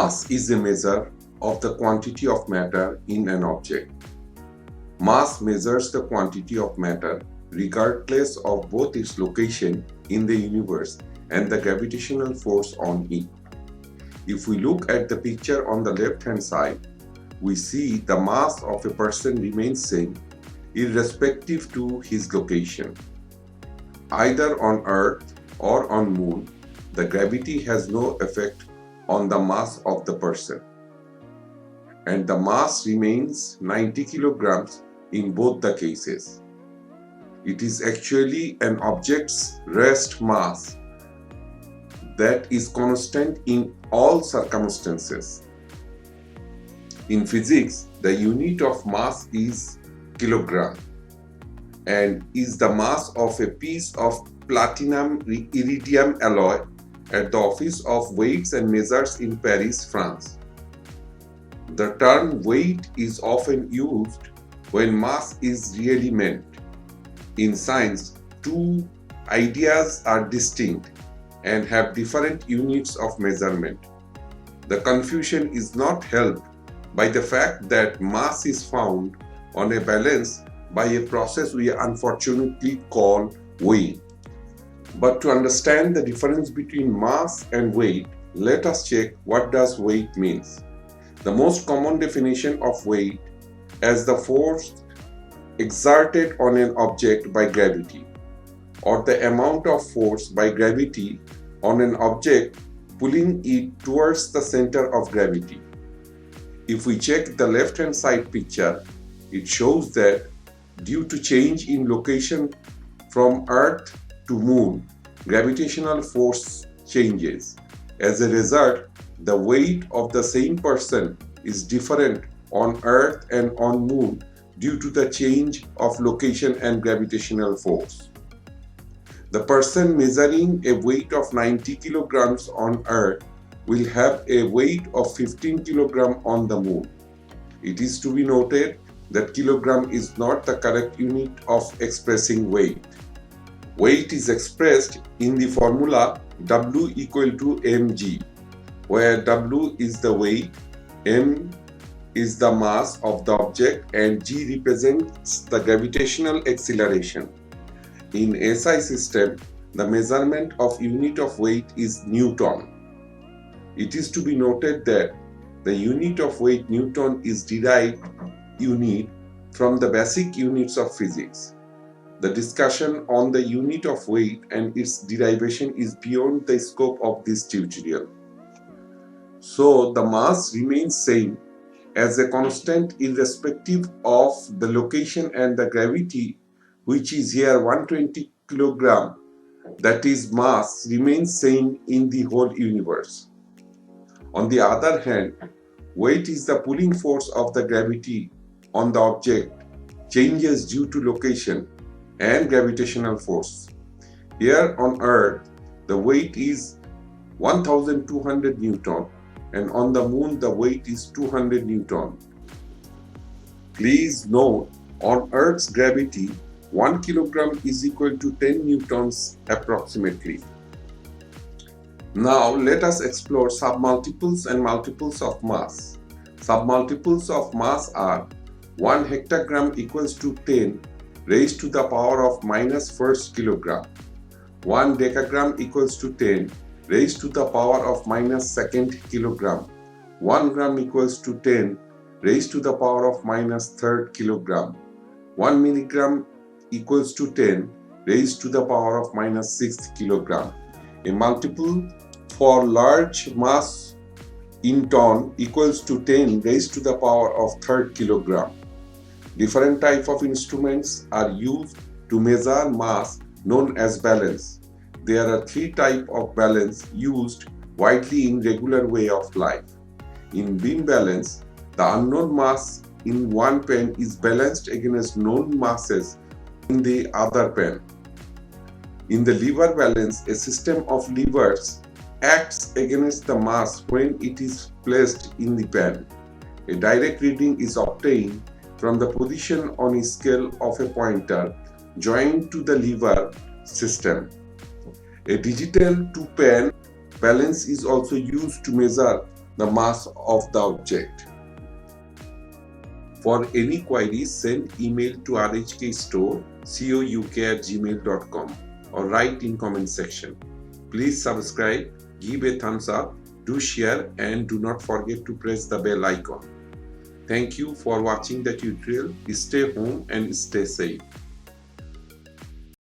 Mass is a measure of the quantity of matter in an object. Mass measures the quantity of matter regardless of both its location in the universe and the gravitational force on it. If we look at the picture on the left-hand side, we see the mass of a person remains same irrespective to his location. Either on Earth or on Moon, the gravity has no effect on the mass of the person, and the mass remains 90 kilograms in both the cases. It is actually an object's rest mass that is constant in all circumstances. In physics, the unit of mass is kilogram and is the mass of a piece of platinum iridium alloy at the Office of Weights and Measures in Paris, France. The term weight is often used when mass is really meant. In science, two ideas are distinct and have different units of measurement. The confusion is not helped by the fact that mass is found on a balance by a process we unfortunately call weighing. But to understand the difference between mass and weight, let us check what does weight means. The most common definition of weight as the force exerted on an object by gravity, or the amount of force by gravity on an object pulling it towards the center of gravity. If we check the left-hand side picture, it shows that due to change in location from Earth to Moon, gravitational force changes. As a result, the weight of the same person is different on Earth and on Moon due to the change of location and gravitational force. The person measuring a weight of 90 kilograms on Earth will have a weight of 15 kilograms on the Moon. It is to be noted that kilogram is not the correct unit of expressing weight. Weight is expressed in the formula W equal to mg, where W is the weight, m is the mass of the object, and g represents the gravitational acceleration. In SI system, the measurement of unit of weight is Newton. It is to be noted that the unit of weight Newton is derived unit from the basic units of physics. The discussion on the unit of weight and its derivation is beyond the scope of this tutorial. So the mass remains same as a constant irrespective of the location, and the gravity, which is here 120 kilogram, that is mass, remains same in the whole universe. On the other hand, weight is the pulling force of the gravity on the object changes due to location and gravitational force. Here on Earth, the weight is 1200 Newton, and on the Moon the weight is 200 Newton. Please note, on Earth's gravity, 1 kilogram is equal to 10 newtons approximately. Now let us explore submultiples and multiples of mass. Submultiples of mass are 1 hectogram equals to 10 raised to the power of minus first kilogram. 1 decagram equals to 10 raised to the power of minus second kilogram. 1 gram equals to 10 raised to the power of minus third kilogram. 1 milligram equals to 10 raised to the power of minus sixth kilogram. A multiple for large mass in ton equals to 10 raised to the power of third kilogram. Different types of instruments are used to measure mass known as balance. There are 3 types of balance used widely in regular way of life. In beam balance, the unknown mass in one pen is balanced against known masses in the other pen. In the lever balance, a system of levers acts against the mass when it is placed in the pen. A direct reading is obtained from the position on a scale of a pointer joined to the lever system. A digital 2-pen balance is also used to measure the mass of the object. For any queries, send email to rhkstore@gmail.com or write in comment section. Please subscribe, give a thumbs up, do share, and do not forget to press the bell icon. Thank you for watching the tutorial. Stay home and stay safe.